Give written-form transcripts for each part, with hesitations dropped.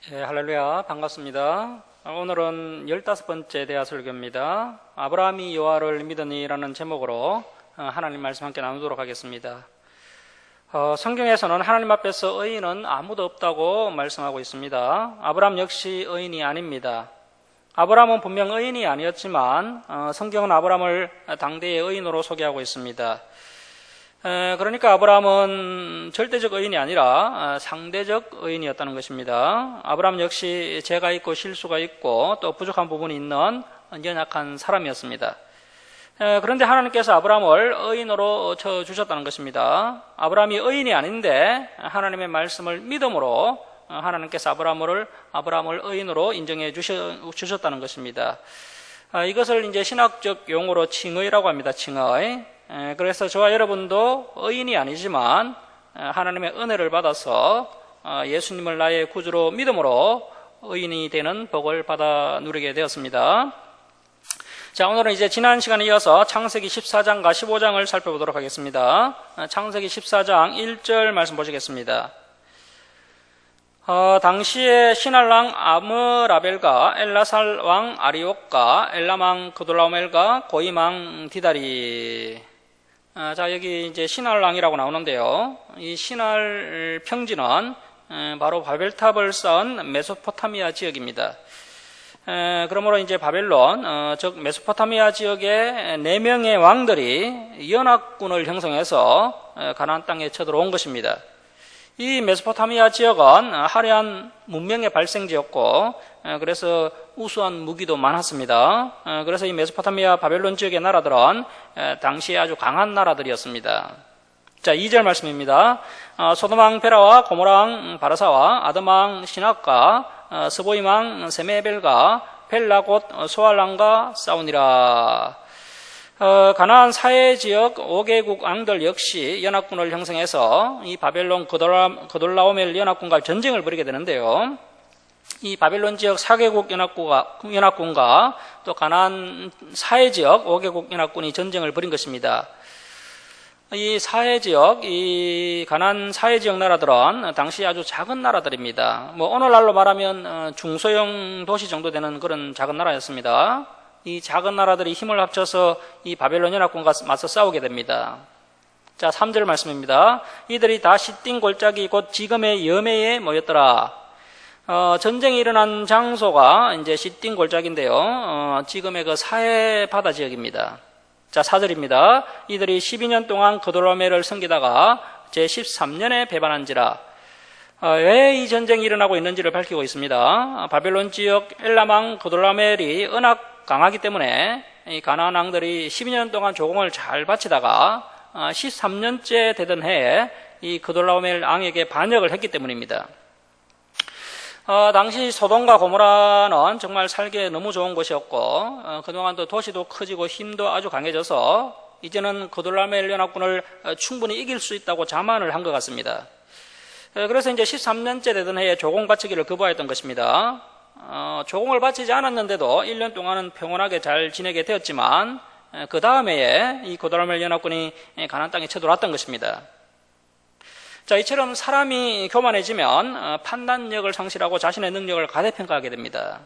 할렐루야, 반갑습니다. 오늘은 15번째 대화 설교입니다. 아브라함이 여호와를 믿으니라는 제목으로 하나님 말씀 함께 나누도록 하겠습니다. 성경에서는 하나님 앞에서 의인은 아무도 없다고 말씀하고 있습니다. 아브라함 역시 의인이 아닙니다. 아브라함은 분명 의인이 아니었지만 성경은 아브라함을 당대의 의인으로 소개하고 있습니다. 그러니까 아브라함은 절대적 의인이 아니라 상대적 의인이었다는 것입니다. 아브라함 역시 죄가 있고 실수가 있고 또 부족한 부분이 있는 연약한 사람이었습니다. 그런데 하나님께서 아브라함을 의인으로 쳐주셨다는 것입니다. 아브라함이 의인이 아닌데 하나님의 말씀을 믿음으로 하나님께서 아브라함을 의인으로 인정해 주셨다는 것입니다. 이것을 이제 신학적 용어로 칭의라고 합니다. 칭의. 그래서 저와 여러분도 의인이 아니지만 하나님의 은혜를 받아서 예수님을 나의 구주로 믿음으로 의인이 되는 복을 받아 누리게 되었습니다. 자, 오늘은 이제 지난 시간에 이어서 창세기 14장과 15장을 살펴보도록 하겠습니다. 창세기 14장 1절 말씀 보시겠습니다. 당시에 신할왕 아므라벨과 엘라살 왕 아리옥과 엘람왕 그돌라오멜과 고임왕 디다리. 자, 여기 이제 신할왕이라고 나오는데요. 이 신할 평지는 바로 바벨탑을 쌓은 메소포타미아 지역입니다. 그러므로 이제 바벨론, 즉 메소포타미아 지역의 4명의 왕들이 연합군을 형성해서 가나안 땅에 쳐들어온 것입니다. 이 메소포타미아 지역은 화려한 문명의 발생지였고 그래서 우수한 무기도 많았습니다. 그래서 이 메소포타미아 바벨론 지역의 나라들은 당시에 아주 강한 나라들이었습니다. 자, 2절 말씀입니다. 소돔왕 베라와 고모라왕 바라사와 아드망 시낙과 스보임왕 세메벨과 벨라 곧 소알랑과 싸우니라. 가나안 사해 지역 5개국 왕들 역시 연합군을 형성해서 이 바벨론 그돌라오멜 연합군과 전쟁을 벌이게 되는데요. 이 바벨론 지역 4개국 연합군과 또 가나안 사해 지역 5개국 연합군이 전쟁을 벌인 것입니다. 이 사해 지역, 이 가나안 사해 지역 나라들은 당시 아주 작은 나라들입니다. 오늘날로 말하면 중소형 도시 정도 되는 그런 작은 나라였습니다. 이 작은 나라들이 힘을 합쳐서 이 바벨론 연합군과 맞서 싸우게 됩니다. 자, 3절 말씀입니다. 이들이 다 시띵 골짜기 곧 지금의 여매에 모였더라. 전쟁이 일어난 장소가 이제 시띵 골짜기인데요. 지금의 그 사해 바다 지역입니다. 자, 4절입니다. 이들이 12년 동안 그돌라오멜을 섬기다가 제13년에 배반한지라. 왜 이 전쟁이 일어나고 있는지를 밝히고 있습니다. 바벨론 지역 엘람왕 그돌라오멜이 강하기 때문에 이 가나안 왕들이 12년 동안 조공을 잘 바치다가 13년째 되던 해에 이 그돌라오멜 왕에게 반역을 했기 때문입니다. 당시 소돔과 고모라는 정말 살기에 너무 좋은 곳이었고 그동안도 도시도 커지고 힘도 아주 강해져서 이제는 그돌라오멜 연합군을 충분히 이길 수 있다고 자만을 한 것 같습니다. 그래서 이제 13년째 되던 해에 조공 바치기를 거부하였던 것입니다. 조공을 바치지 않았는데도 1년 동안은 평온하게 잘 지내게 되었지만 그 다음 해에 이 그돌라오멜 연합군이 가나안 땅에 쳐들어왔던 것입니다. 자, 이처럼 사람이 교만해지면 판단력을 상실하고 자신의 능력을 과대평가하게 됩니다.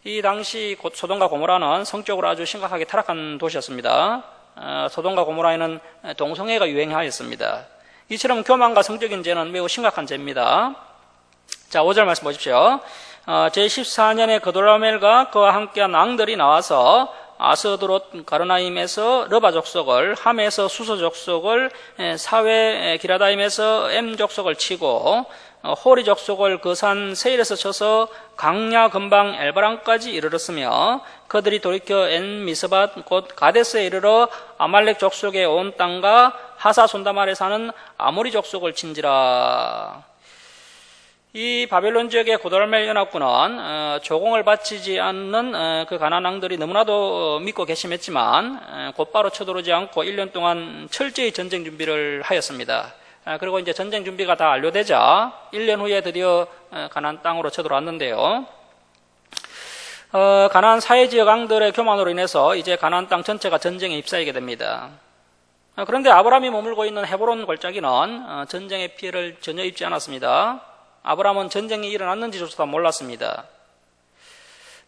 이 당시 소돔과 고모라는 성적으로 아주 심각하게 타락한 도시였습니다. 소돔과 고모라에는 동성애가 유행하였습니다. 이처럼 교만과 성적인 죄는 매우 심각한 죄입니다. 자, 5절 말씀 보십시오. 제14년에 그돌라오멜과 그와 함께한 왕들이 나와서 아스드롯 가르나임에서 르바 족속을, 함에서 수소 족속을, 사웨 기라다임에서 엠 족속을 치고 호리 족속을 그 산 세일에서 쳐서 강야 근방 엘바람까지 이르렀으며 그들이 돌이켜 엔 미스밧 곧 가데스에 이르러 아말렉 족속의 온 땅과 하사 손다말에 사는 아모리 족속을 친지라. 이 바벨론 지역의 그돌라오멜 연합군은 조공을 바치지 않는 그 가나안 왕들이 너무나도 믿고 개심했지만 곧바로 쳐들어오지 않고 1년 동안 철저히 전쟁 준비를 하였습니다. 그리고 이제 전쟁 준비가 다 완료되자 1년 후에 드디어 가나안 땅으로 쳐들어왔는데요. 가나안 사해 지역 왕들의 교만으로 인해서 이제 가나안 땅 전체가 전쟁에 휩싸이게 됩니다. 그런데 아브라함이 머물고 있는 헤브론 골짜기는 전쟁의 피해를 전혀 입지 않았습니다. 아브라함은 전쟁이 일어났는지조차도 몰랐습니다.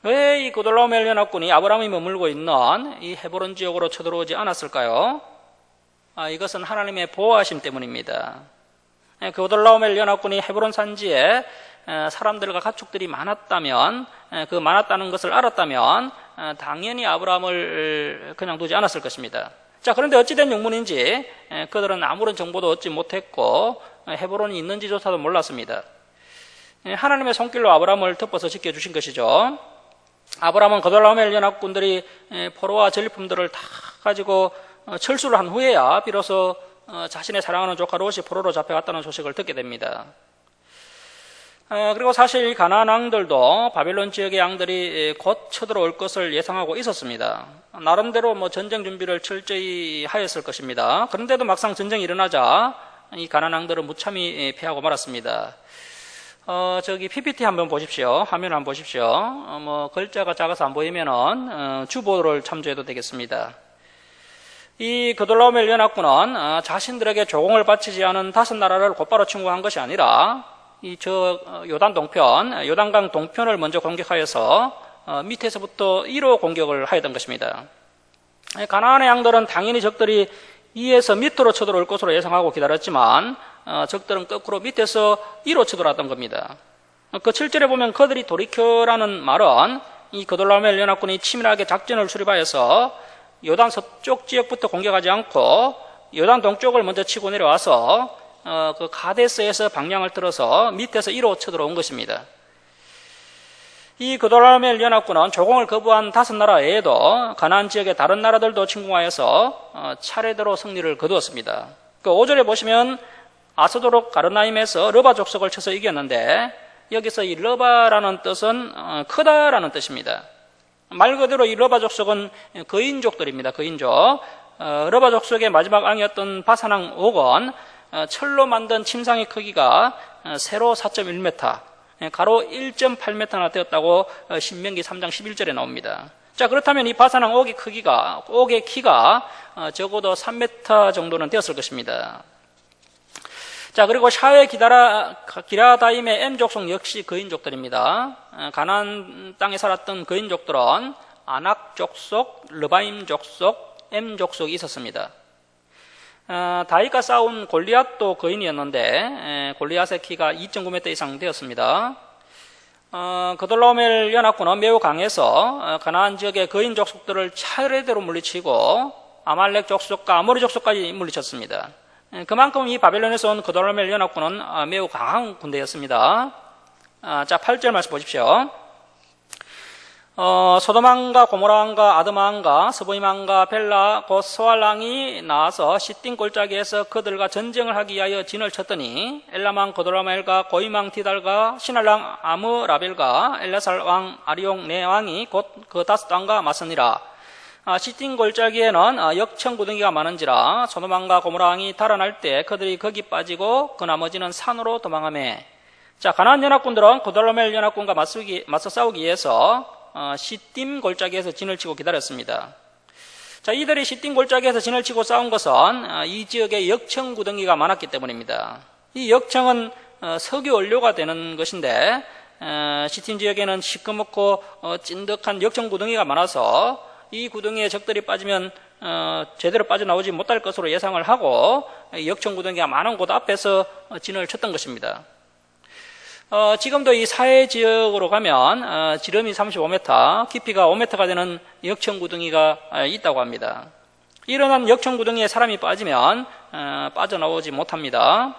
왜 이 그돌라오멜 연합군이 아브라함이 머물고 있는 이 헤브론 지역으로 쳐들어오지 않았을까요? 이것은 하나님의 보호하심 때문입니다. 그돌라오멜 연합군이 헤브론 산지에 사람들과 가축들이 많았다면, 그 많았다는 것을 알았다면 당연히 아브라함을 그냥 두지 않았을 것입니다. 자, 그런데 어찌된 영문인지 그들은 아무런 정보도 얻지 못했고 헤브론이 있는지조차도 몰랐습니다. 하나님의 손길로 아브라함을 덮어서 지켜주신 것이죠. 아브라함은 그돌라오멜 연합군들이 포로와 전리품들을 다 가지고 철수를 한 후에야 비로소 자신의 사랑하는 조카 롯이 포로로 잡혀갔다는 소식을 듣게 됩니다. 그리고 사실 가나안 왕들도 바벨론 지역의 양들이 곧 쳐들어올 것을 예상하고 있었습니다. 나름대로 전쟁 준비를 철저히 하였을 것입니다. 그런데도 막상 전쟁이 일어나자 이 가나안 왕들은 무참히 패하고 말았습니다. 저기 PPT 한번 보십시오. 화면 한번 보십시오. 글자가 작아서 안 보이면은 주보를 참조해도 되겠습니다. 이 그돌라오멜 연합군은 자신들에게 조공을 바치지 않은 5나라를 곧바로 침공한 것이 아니라 요단 동편, 요단강 동편을 먼저 공격하여서 밑에서부터 1호 공격을 하였던 것입니다. 가나안의 양들은 당연히 적들이 위에서 밑으로 쳐들어올 것으로 예상하고 기다렸지만 적들은 거꾸로 밑에서 1호 쳐들어왔던 겁니다. 그 7절에 보면 그들이 돌이켜라는 말은 이 그돌라오멜 연합군이 치밀하게 작전을 수립하여서 요단 서쪽 지역부터 공격하지 않고 요단 동쪽을 먼저 치고 내려와서 그 가데스에서 방향을 틀어서 밑에서 1호 쳐들어온 것입니다. 이 그돌라오멜 연합군은 조공을 거부한 5나라 외에도 가나안 지역의 다른 나라들도 침공하여서 차례대로 승리를 거두었습니다. 그 5절에 보시면 아스도록 가르나임에서 르바 족속을 쳐서 이겼는데 여기서 이 르바라는 뜻은 크다라는 뜻입니다. 말 그대로 이 르바 족속은 거인족들입니다. 거인족. 르바 족속의 마지막 왕이었던 바산왕 옥은 철로 만든 침상의 크기가 세로 4.1m, 가로 1.8m나 되었다고 신명기 3장 11절에 나옵니다. 자, 그렇다면 이 바산왕 옥의 키가 적어도 3m 정도는 되었을 것입니다. 자, 그리고 샤웨 기라다임의 M족속 역시 거인족들입니다. 가나안 땅에 살았던 거인족들은 아낙 족속, 르바임 족속, M족속이 있었습니다. 다윗과 싸운 골리앗도 거인이었는데 골리앗의 키가 2.9m 이상 되었습니다. 그돌라오멜 연합군은 매우 강해서 가나안 지역의 거인 족속들을 차례대로 물리치고 아말렉 족속과 아모리 족속까지 물리쳤습니다. 그만큼 이 바벨론에서 온 그돌라오멜 연합군은 매우 강한 군대였습니다. 자, 8절 말씀 보십시오. 소돔왕과 고모라왕과 아드마왕과 스보임왕과 벨라 곧 소알왕이 나와서 시띵 골짜기에서 그들과 전쟁을 하기 위하여 진을 쳤더니 엘람왕 그돌라오멜과 고임왕 디달과 신할왕 아므라벨과 엘라살왕 아리용 네 왕이 곧 그 5왕과 맞서니라. 시띵 골짜기에는 역청구덩이가 많은지라 소돔왕과 고모라왕이 달아날 때 그들이 거기 빠지고 그 나머지는 산으로 도망하매. 자, 가나안 연합군들은 그돌라오멜 연합군과 맞서 싸우기 위해서 시딤 골짜기에서 진을 치고 기다렸습니다. 자, 이들이 시딤 골짜기에서 진을 치고 싸운 것은 이 지역에 역청 구덩이가 많았기 때문입니다. 이 역청은 석유 원료가 되는 것인데 시딤 지역에는 시커멓고 찐득한 역청 구덩이가 많아서 이 구덩이에 적들이 빠지면 제대로 빠져나오지 못할 것으로 예상을 하고 역청 구덩이가 많은 곳 앞에서 진을 쳤던 것입니다. 지금도 이 사해 지역으로 가면 지름이 35m, 깊이가 5m가 되는 역청구덩이가 있다고 합니다. 일어난 역청구덩이에 사람이 빠지면 빠져나오지 못합니다.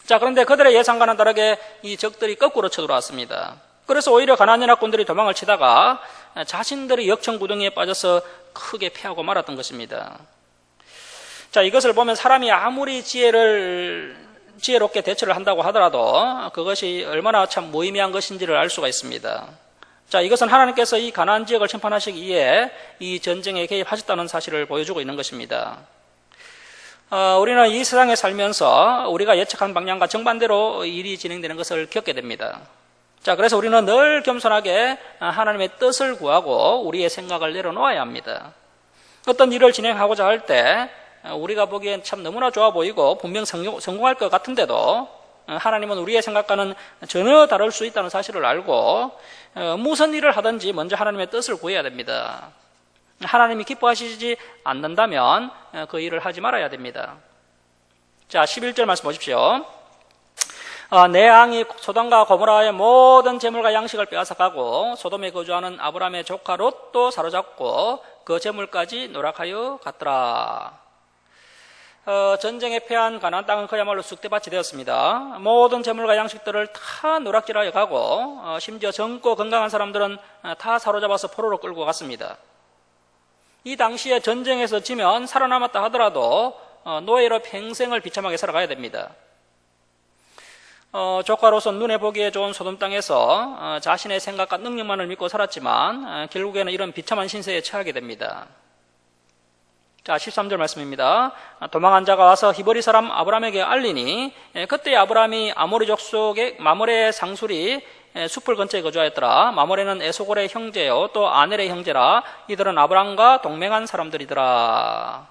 자, 그런데 그들의 예상과는 다르게 이 적들이 거꾸로 쳐들어왔습니다. 그래서 오히려 가나안 연합군들이 도망을 치다가 자신들이 역청구덩이에 빠져서 크게 패하고 말았던 것입니다. 자, 이것을 보면 사람이 아무리 지혜롭게 대처를 한다고 하더라도 그것이 얼마나 참 무의미한 것인지를 알 수가 있습니다. 자, 이것은 하나님께서 이 가나안 지역을 심판하시기 위해 이 전쟁에 개입하셨다는 사실을 보여주고 있는 것입니다. 우리는 이 세상에 살면서 우리가 예측한 방향과 정반대로 일이 진행되는 것을 겪게 됩니다. 자, 그래서 우리는 늘 겸손하게 하나님의 뜻을 구하고 우리의 생각을 내려놓아야 합니다. 어떤 일을 진행하고자 할 때 우리가 보기엔 참 너무나 좋아 보이고 분명 성공할 것 같은데도 하나님은 우리의 생각과는 전혀 다를 수 있다는 사실을 알고 무슨 일을 하든지 먼저 하나님의 뜻을 구해야 됩니다. 하나님이 기뻐하시지 않는다면 그 일을 하지 말아야 됩니다. 자, 11절 말씀 보십시오. 내 왕이 소돔과 고모라의 모든 재물과 양식을 빼앗아가고 소돔에 거주하는 아브라함의 조카 롯도 사로잡고 그 재물까지 노력하여 갔더라. 전쟁에 패한 가나안 땅은 그야말로 쑥대밭이 되었습니다. 모든 재물과 양식들을 다 노략질하여 가고 심지어 젊고 건강한 사람들은 다 사로잡아서 포로로 끌고 갔습니다. 이 당시에 전쟁에서 지면 살아남았다 하더라도 노예로 평생을 비참하게 살아가야 됩니다. 조카로서 눈에 보기에 좋은 소돔 땅에서 자신의 생각과 능력만을 믿고 살았지만 결국에는 이런 비참한 신세에 처하게 됩니다. 자, 13절 말씀입니다. 도망한 자가 와서 히브리 사람 아브라함에게 알리니 그때 아브라함이 아모리 족속의 마므레 상술이 숲을 근처에 거주하였더라. 마므레는 에소골의 형제요 또 아넬의 형제라. 이들은 아브라함과 동맹한 사람들이더라.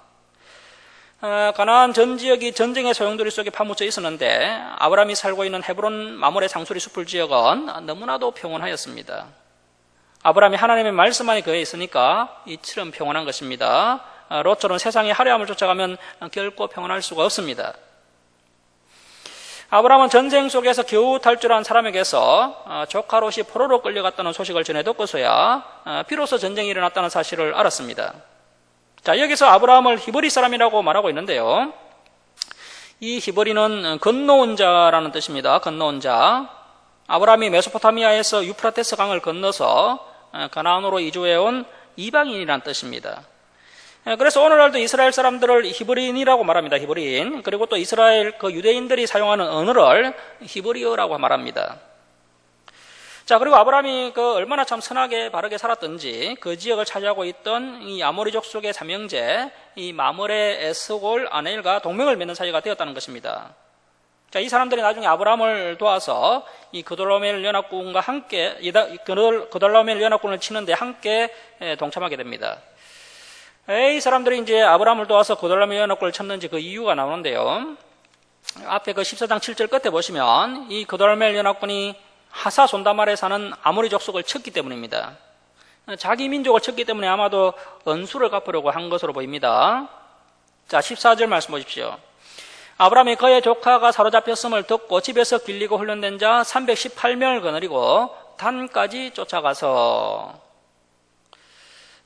가나안 전 지역이 전쟁의 소용돌이 속에 파묻혀 있었는데 아브라함이 살고 있는 헤브론 마므레 상수리 숲을 지역은 너무나도 평온하였습니다. 아브라함이 하나님의 말씀 안에 거해 있으니까 이처럼 평온한 것입니다. 롯처럼 세상의 화려함을 쫓아가면 결코 평온할 수가 없습니다. 아브라함은 전쟁 속에서 겨우 탈출한 사람에게서 조카 롯이 포로로 끌려갔다는 소식을 전해 듣고서야 비로소 전쟁이 일어났다는 사실을 알았습니다. 자, 여기서 아브라함을 히브리 사람이라고 말하고 있는데요. 이 히브리는 건너온 자라는 뜻입니다. 건너온 자. 아브라함이 메소포타미아에서 유프라테스 강을 건너서 가나안으로 이주해온 이방인이라는 뜻입니다. 그래서 오늘날도 이스라엘 사람들을 히브리인이라고 말합니다. 히브리인. 그리고 또 이스라엘 그 유대인들이 사용하는 언어를 히브리어라고 말합니다. 자, 그리고 아브라함이 얼마나 참 선하게 바르게 살았던지 그 지역을 차지하고 있던 이 아모리 족속의 삼형제 이 마므레, 에스골, 아넬과 동맹을 맺는 사이가 되었다는 것입니다. 자, 이 사람들이 나중에 아브라함을 도와서 이 그돌라오멜 연합군과 함께 그돌라오멜 연합군을 치는데 함께 동참하게 됩니다. 이 사람들이 이제 아브라함을 도와서 그돌라오멜 연합군을 쳤는지 그 이유가 나오는데요. 앞에 그 14장 7절 끝에 보시면 이 그돌라오멜 연합군이 하사 손다말에 사는 아모리 족속을 쳤기 때문입니다. 자기 민족을 쳤기 때문에 아마도 은수를 갚으려고 한 것으로 보입니다. 자, 14절 말씀 보십시오. 아브라함이 그의 조카가 사로잡혔음을 듣고 집에서 길리고 훈련된 자 318명을 거느리고 단까지 쫓아가서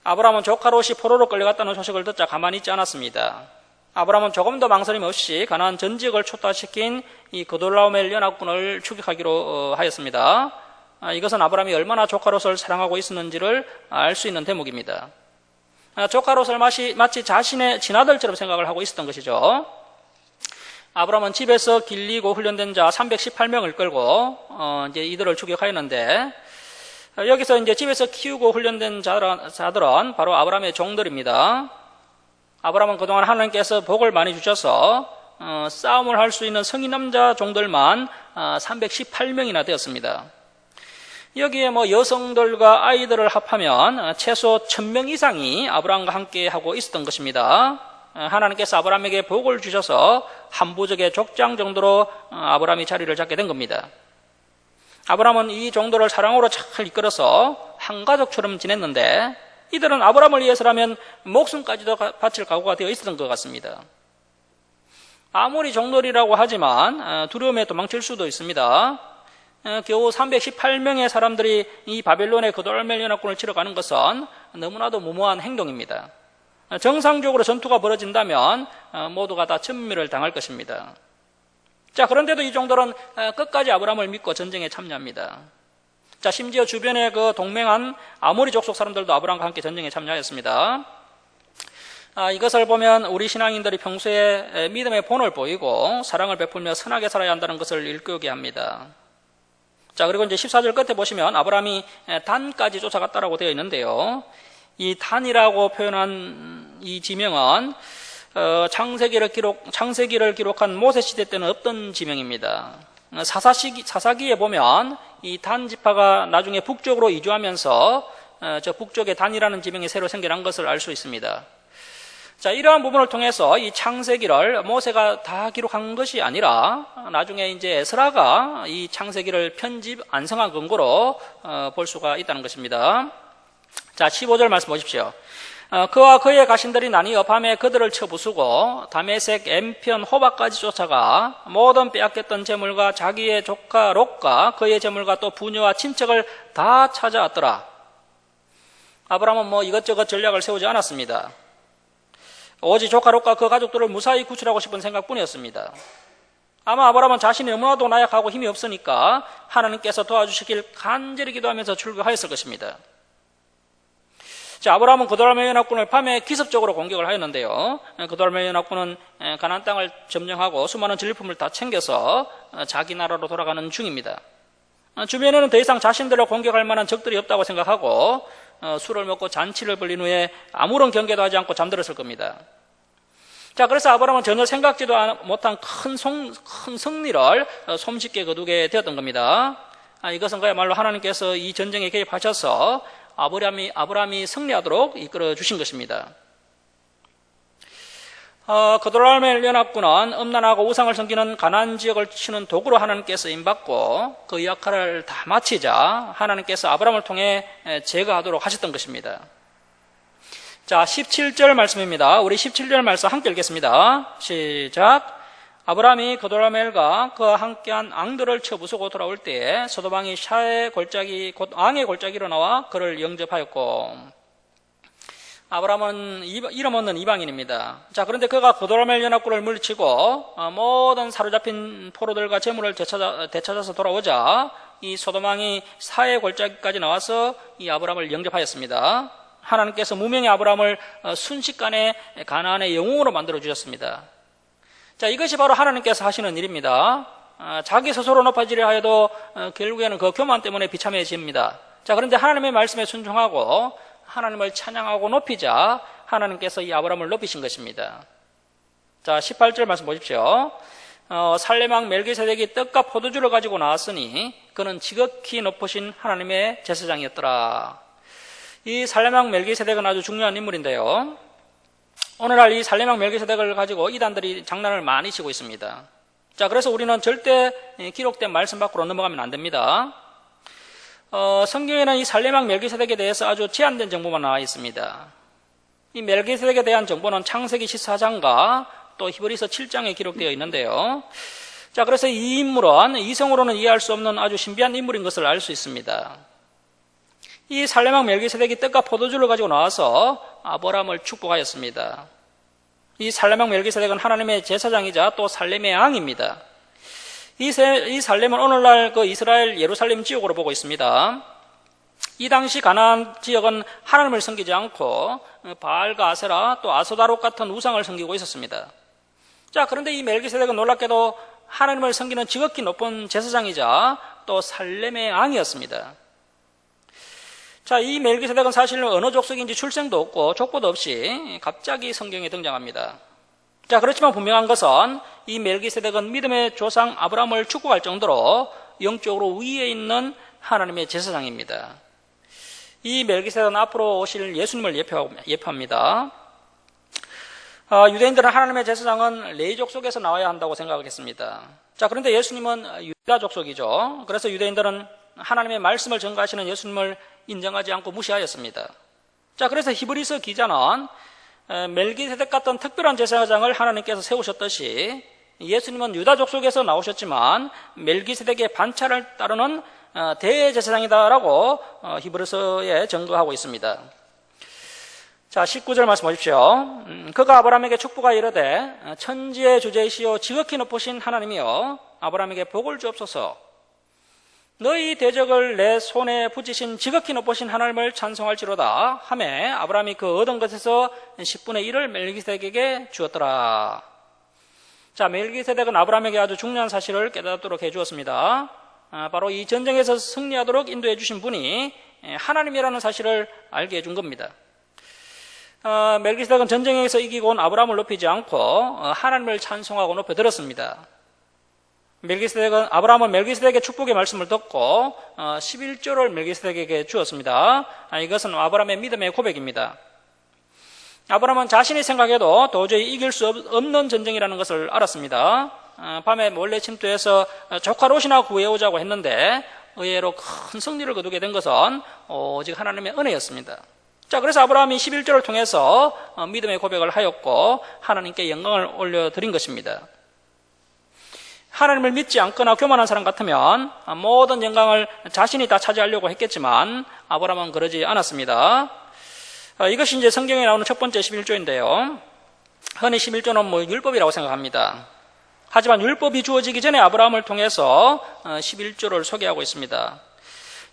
아브라함은 조카 롯이 포로로 끌려갔다는 소식을 듣자 가만히 있지 않았습니다. 아브라함은 조금도 망설임 없이 가나안 전 지역을 초토화시킨 이 그돌라오멜 연합군을 추격하기로 하였습니다. 이것은 아브라함이 얼마나 조카 롯을 사랑하고 있었는지를 알 수 있는 대목입니다. 조카 롯을 마치 자신의 친아들처럼 생각을 하고 있었던 것이죠. 아브라함은 집에서 길리고 훈련된 자 318명을 끌고 이제 이들을 추격하였는데 여기서 이제 집에서 키우고 훈련된 자들은 바로 아브라함의 종들입니다. 아브라함은 그동안 하나님께서 복을 많이 주셔서 싸움을 할 수 있는 성인 남자 종들만 318명이나 되었습니다. 여기에 여성들과 아이들을 합하면 최소 1000명 이상이 아브라함과 함께 하고 있었던 것입니다. 하나님께서 아브라함에게 복을 주셔서 한 부족의 족장 정도로 아브라함이 자리를 잡게 된 겁니다. 아브라함은 이 종들을 사랑으로 잘 이끌어서 한 가족처럼 지냈는데 이들은 아브라함을 위해서라면 목숨까지도 바칠 각오가 되어 있었던 것 같습니다. 아무리 종들이라고 하지만 두려움에 도망칠 수도 있습니다. 겨우 318명의 사람들이 이 바벨론의 그돌라오멜 연합군을 치러 가는 것은 너무나도 무모한 행동입니다. 정상적으로 전투가 벌어진다면 모두가 다 전멸을 당할 것입니다. 자, 그런데도 이 종들은 끝까지 아브라함을 믿고 전쟁에 참여합니다. 자, 심지어 주변에 그 동맹한 아모리 족속 사람들도 아브라함과 함께 전쟁에 참여하였습니다. 이것을 보면 우리 신앙인들이 평소에 믿음의 본을 보이고 사랑을 베풀며 선하게 살아야 한다는 것을 일깨우게 합니다. 자, 그리고 이제 14절 끝에 보시면 아브라함이 단까지 쫓아갔다라고 되어 있는데요. 이 단이라고 표현한 이 지명은 창세기를 기록한 모세 시대 때는 없던 지명입니다. 사사기에 보면 이 단 지파가 나중에 북쪽으로 이주하면서 저 북쪽에 단이라는 지명이 새로 생겨난 것을 알 수 있습니다. 자, 이러한 부분을 통해서 이 창세기를 모세가 다 기록한 것이 아니라 나중에 이제 에스라가 이 창세기를 편집 안성한 근거로 볼 수가 있다는 것입니다. 자, 15절 말씀 보십시오. 그와 그의 가신들이 나뉘어 밤에 그들을 쳐부수고 다메섹, 엠편, 호박까지 쫓아가 모든 빼앗겼던 재물과 자기의 조카 롯과 그의 재물과 또 부녀와 친척을 다 찾아왔더라. 아브라함은 뭐 이것저것 전략을 세우지 않았습니다. 오직 조카 롯과 그 가족들을 무사히 구출하고 싶은 생각뿐이었습니다. 아마 아브라함은 자신이 너무나도 나약하고 힘이 없으니까 하나님께서 도와주시길 간절히 기도하면서 출국하였을 것입니다. 자, 아브라함은 그돌라오멜 연합군을 밤에 기습적으로 공격을 하였는데요. 그돌라오멜 연합군은 가나안 땅을 점령하고 수많은 전리품을 다 챙겨서 자기 나라로 돌아가는 중입니다. 주변에는 더 이상 자신들을 공격할 만한 적들이 없다고 생각하고 술을 먹고 잔치를 벌린 후에 아무런 경계도 하지 않고 잠들었을 겁니다. 자, 그래서 아브라함은 전혀 생각지도 못한 큰 승리를 손쉽게 거두게 되었던 겁니다. 이것은 그야말로 하나님께서 이 전쟁에 개입하셔서 아브라함이 승리하도록 이끌어 주신 것입니다. 그돌라오멜 연합군은 음란하고 우상을 섬기는 가나안 지역을 치는 도구로 하나님께서 임받고 그 역할을 다 마치자 하나님께서 아브라함을 통해 제거하도록 하셨던 것입니다. 자, 17절 말씀입니다. 우리 17절 말씀 함께 읽겠습니다. 시작. 아브라함이 그돌라오멜과 그와 함께한 앙들을 쳐부수고 돌아올 때에 소돔왕이 샤의 골짜기 곧 앙의 골짜기로 나와 그를 영접하였고, 아브라함은 이름 없는 이방인입니다. 자, 그런데 그가 그돌라오멜 연합군을 물리치고 모든 사로잡힌 포로들과 재물을 되찾아서 돌아오자 이 소돔왕이 사의 골짜기까지 나와서 이 아브라함을 영접하였습니다. 하나님께서 무명의 아브라함을 순식간에 가나안의 영웅으로 만들어 주셨습니다. 자, 이것이 바로 하나님께서 하시는 일입니다. 자기 스스로 높아지려 하여도 결국에는 그 교만 때문에 비참해집니다. 자, 그런데 하나님의 말씀에 순종하고 하나님을 찬양하고 높이자 하나님께서 이 아브라함을 높이신 것입니다. 자, 18절 말씀 보십시오. 살렘왕 멜기세덱이 떡과 포도주를 가지고 나왔으니 그는 지극히 높으신 하나님의 제사장이었더라. 이 살렘왕 멜기세덱은 아주 중요한 인물인데요. 오늘날 이 살렘왕 멜기세덱을 가지고 이단들이 장난을 많이 치고 있습니다. 자, 그래서 우리는 절대 기록된 말씀 밖으로 넘어가면 안 됩니다. 성경에는 이 살렘왕 멜기세덱에 대해서 아주 제한된 정보만 나와 있습니다. 이 멜기세덱에 대한 정보는 창세기 14장과 또 히브리서 7장에 기록되어 있는데요. 자, 그래서 이 인물은 이성으로는 이해할 수 없는 아주 신비한 인물인 것을 알 수 있습니다. 이 살렘왕 멜기세덱이 떡과 포도주를 가지고 나와서 아브라함을 축복하였습니다. 이 살렘왕 멜기세덱은 하나님의 제사장이자 또 살렘의 왕입니다. 이 살렘은 오늘날 그 이스라엘 예루살렘 지역으로 보고 있습니다. 이 당시 가나안 지역은 하나님을 섬기지 않고 바알과 아세라 또 아소다롯 같은 우상을 섬기고 있었습니다. 자, 그런데 이 멜기세덱은 놀랍게도 하나님을 섬기는 지극히 높은 제사장이자 또 살렘의 왕이었습니다. 자, 이 멜기세덱은 사실 어느 족속인지 출생도 없고 족보도 없이 갑자기 성경에 등장합니다. 자, 그렇지만 분명한 것은 이 멜기세덱은 믿음의 조상 아브라함을 축복할 정도로 영적으로 위에 있는 하나님의 제사장입니다. 이 멜기세덱은 앞으로 오실 예수님을 예표합니다. 유대인들은 하나님의 제사장은 레위 족속에서 나와야 한다고 생각하겠습니다. 자, 그런데 예수님은 유다 족속이죠. 그래서 유대인들은 하나님의 말씀을 전가하시는 예수님을 인정하지 않고 무시하였습니다. 자, 그래서 히브리서 기자는 멜기세덱 같은 특별한 제사장을 하나님께서 세우셨듯이 예수님은 유다 족속에서 나오셨지만 멜기세덱의 반차를 따르는 대제사장이다라고 히브리서에 증거하고 있습니다. 자, 19절 말씀 보십시오. 그가 아브라함에게 축복하여 이르되 천지의 주제이시오 지극히 높으신 하나님이여 아브라함에게 복을 주옵소서. 너희 대적을 내 손에 붙이신 지극히 높으신 하나님을 찬송할지로다 하매 아브라함이 그 얻은 것에서 10분의 1을 멜기세덱에게 주었더라. 자, 멜기세덱은 아브라함에게 아주 중요한 사실을 깨닫도록 해주었습니다. 바로 이 전쟁에서 승리하도록 인도해 주신 분이 하나님이라는 사실을 알게 해준 겁니다. 멜기세덱은 전쟁에서 이기고 온 아브라함을 높이지 않고 하나님을 찬송하고 높여 들었습니다. 아브라함은 멜기세덱의 축복의 말씀을 듣고 11조를 멜기세덱에게 주었습니다. 이것은 아브라함의 믿음의 고백입니다. 아브라함은 자신이 생각해도 도저히 이길 수 없는 전쟁이라는 것을 알았습니다. 밤에 몰래 침투해서 조카 롯이나 구해오자고 했는데 의외로 큰 승리를 거두게 된 것은 오직 하나님의 은혜였습니다. 자, 그래서 아브라함이 11조를 통해서 믿음의 고백을 하였고 하나님께 영광을 올려드린 것입니다. 하나님을 믿지 않거나 교만한 사람 같으면 모든 영광을 자신이 다 차지하려고 했겠지만 아브라함은 그러지 않았습니다. 이것이 이제 성경에 나오는 첫 번째 11조인데요. 흔히 11조는 율법이라고 생각합니다. 하지만 율법이 주어지기 전에 아브라함을 통해서 11조를 소개하고 있습니다.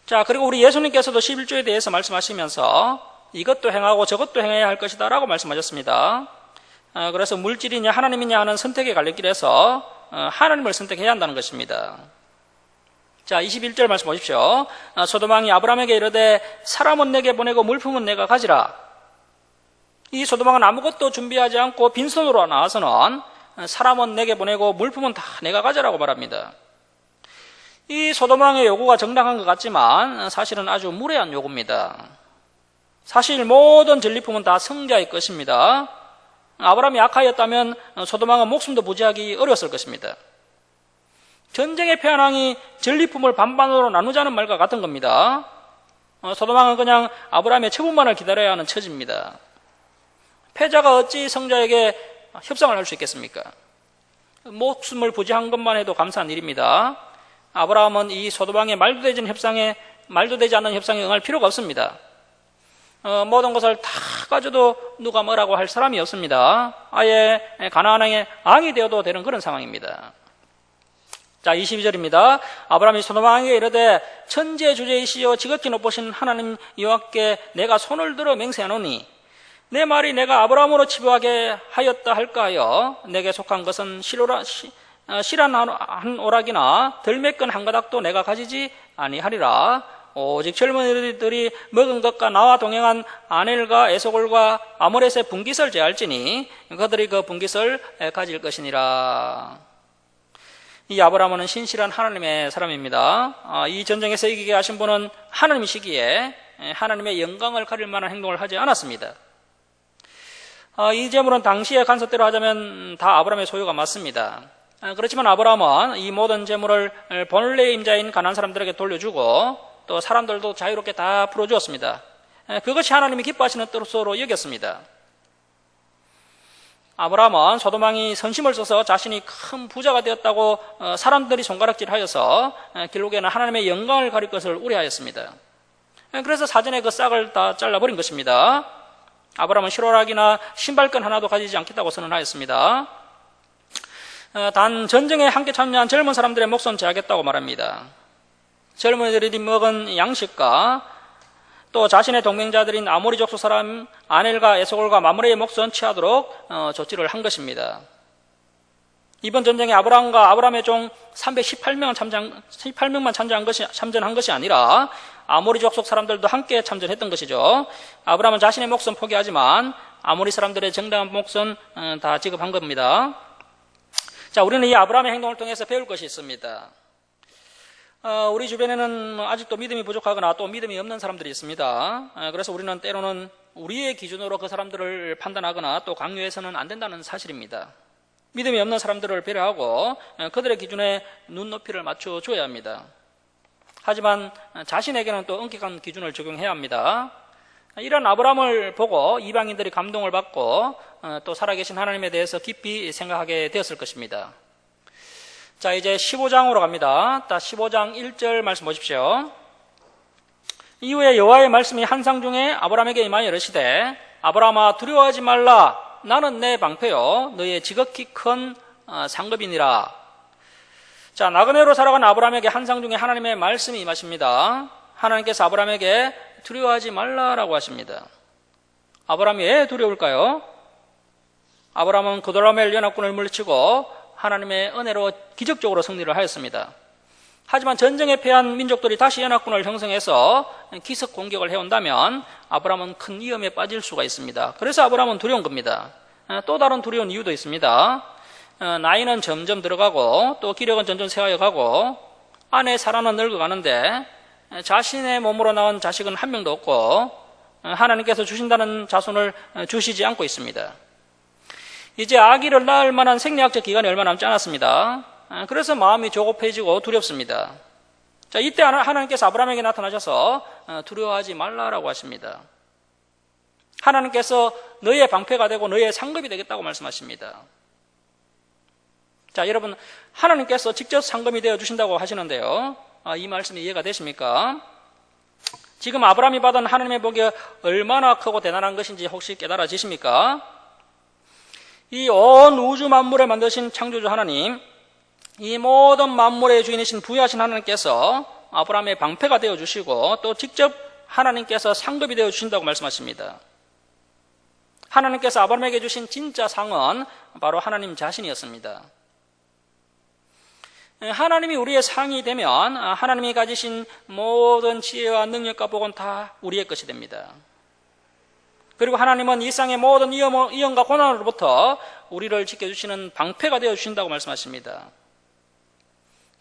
자, 그리고 우리 예수님께서도 11조에 대해서 말씀하시면서 이것도 행하고 저것도 행해야 할 것이다 라고 말씀하셨습니다. 그래서 물질이냐 하나님이냐 하는 선택의 갈림길에서 하나님을 선택해야 한다는 것입니다. 자, 21절 말씀 보십시오. 소돔왕이 아브라함에게 이르되 사람은 내게 보내고 물품은 내가 가지라. 이 소돔왕은 아무것도 준비하지 않고 빈손으로 나와서는 사람은 내게 보내고 물품은 다 내가 가져라고 말합니다. 이 소돔왕의 요구가 정당한 것 같지만 사실은 아주 무례한 요구입니다. 사실 모든 전리품은 다 성자의 것입니다. 아브라함이 악하였다면 소돔왕은 목숨도 부지하기 어려웠을 것입니다. 전쟁의 패한 왕이 전리품을 반반으로 나누자는 말과 같은 겁니다. 소돔왕은 그냥 아브라함의 처분만을 기다려야 하는 처지입니다. 패자가 어찌 성자에게 협상을 할 수 있겠습니까? 목숨을 부지한 것만 해도 감사한 일입니다. 아브라함은 이 소돔왕의 말도 되지 않는 협상에 응할 필요가 없습니다. 모든 것을 다 가져도 누가 뭐라고 할 사람이 없습니다. 아예 가나안 왕의 왕이 되어도 되는 그런 상황입니다. 자, 22절입니다. 아브라함이 소돔왕에게 이르되 천지주제이시여 지극히 높으신 하나님 여호와께 내가 손을 들어 맹세하노니 내 말이 내가 아브라함으로 치부하게 하였다 할까 하여 내게 속한 것은 실한 한 오락이나 덜매끈 한 가닥도 내가 가지지 아니하리라. 오직 젊은이들이 먹은 것과 나와 동행한 아넬과 에서골과 아모렛의 분깃을 제할지니 그들이 그 분깃을 가질 것이니라. 이 아브라함은 신실한 하나님의 사람입니다. 이 전쟁에서 이기게 하신 분은 하나님이시기에 하나님의 영광을 가릴 만한 행동을 하지 않았습니다. 이 재물은 당시의 간섭대로 하자면 다 아브라함의 소유가 맞습니다. 그렇지만 아브라함은 이 모든 재물을 본래의 임자인 가나안 사람들에게 돌려주고 또 사람들도 자유롭게 다 풀어주었습니다. 그것이 하나님이 기뻐하시는 뜻으로 여겼습니다. 아브라함은 소돔왕이 선심을 써서 자신이 큰 부자가 되었다고 사람들이 손가락질하여서 결국에는 하나님의 영광을 가릴 것을 우려하였습니다. 그래서 사전에 그 싹을 다 잘라버린 것입니다. 아브라함은 실오락이나 신발끈 하나도 가지지 않겠다고 선언하였습니다. 단 전쟁에 함께 참여한 젊은 사람들의 목숨은 제하겠다고 말합니다. 젊은이들이 먹은 양식과 또 자신의 동맹자들인 아모리 족속 사람 아넬과 에서골과 마므레의 목숨은 취하도록 조치를 한 것입니다. 이번 전쟁에 아브라함과 아브라함의 종 318명만 참전한 것이 아니라 아모리 족속 사람들도 함께 참전했던 것이죠. 아브라함은 자신의 목숨 포기하지만 아모리 사람들의 정당한 목숨 다 지급한 겁니다. 자, 우리는 이 아브라함의 행동을 통해서 배울 것이 있습니다. 우리 주변에는 아직도 믿음이 부족하거나 또 믿음이 없는 사람들이 있습니다. 그래서 우리는 때로는 우리의 기준으로 그 사람들을 판단하거나 또 강요해서는 안 된다는 사실입니다. 믿음이 없는 사람들을 배려하고 그들의 기준에 눈높이를 맞춰줘야 합니다. 하지만 자신에게는 또 엄격한 기준을 적용해야 합니다. 이런 아브라함을 보고 이방인들이 감동을 받고 또 살아계신 하나님에 대해서 깊이 생각하게 되었을 것입니다. 자, 이제 15장으로 갑니다. 15장 1절 말씀 보십시오. 이후에 여호와의 말씀이 환상 중에 아브라함에게 임하여 이르시되 아브라함아 두려워하지 말라. 나는 내 방패요 너의 지극히 큰 상급이니라. 자, 나그네로 살아간 아브라함에게 환상 중에 하나님의 말씀이 임하십니다. 하나님께서 아브라함에게 두려워하지 말라라고 하십니다. 아브라함이 왜 두려울까요? 아브라함은 그돌라오멜 연합군을 물리치고 하나님의 은혜로 기적적으로 승리를 하였습니다. 하지만 전쟁에 패한 민족들이 다시 연합군을 형성해서 기습 공격을 해온다면 아브라함은 큰 위험에 빠질 수가 있습니다. 그래서 아브라함은 두려운 겁니다. 또 다른 두려운 이유도 있습니다. 나이는 점점 들어가고 또 기력은 점점 쇠하여가고 아내 사라는 늙어가는데 자신의 몸으로 나온 자식은 한 명도 없고 하나님께서 주신다는 자손을 주시지 않고 있습니다. 이제 아기를 낳을 만한 생리학적 기간이 얼마 남지 않았습니다. 그래서 마음이 조급해지고 두렵습니다. 자, 이때 하나님께서 아브라함에게 나타나셔서 두려워하지 말라라고 하십니다. 하나님께서 너의 방패가 되고 너의 상급이 되겠다고 말씀하십니다. 자, 여러분, 하나님께서 직접 상급이 되어 주신다고 하시는데요. 이 말씀이 이해가 되십니까? 지금 아브라함이 받은 하나님의 복이 얼마나 크고 대단한 것인지 혹시 깨달아지십니까? 이 온 우주 만물을 만드신 창조주 하나님, 이 모든 만물의 주인이신 부유하신 하나님께서 아브라함의 방패가 되어주시고 또 직접 하나님께서 상급이 되어주신다고 말씀하십니다. 하나님께서 아브라함에게 주신 진짜 상은 바로 하나님 자신이었습니다. 하나님이 우리의 상이 되면 하나님이 가지신 모든 지혜와 능력과 복은 다 우리의 것이 됩니다. 그리고 하나님은 이 세상의 모든 위험과 고난으로부터 우리를 지켜주시는 방패가 되어주신다고 말씀하십니다.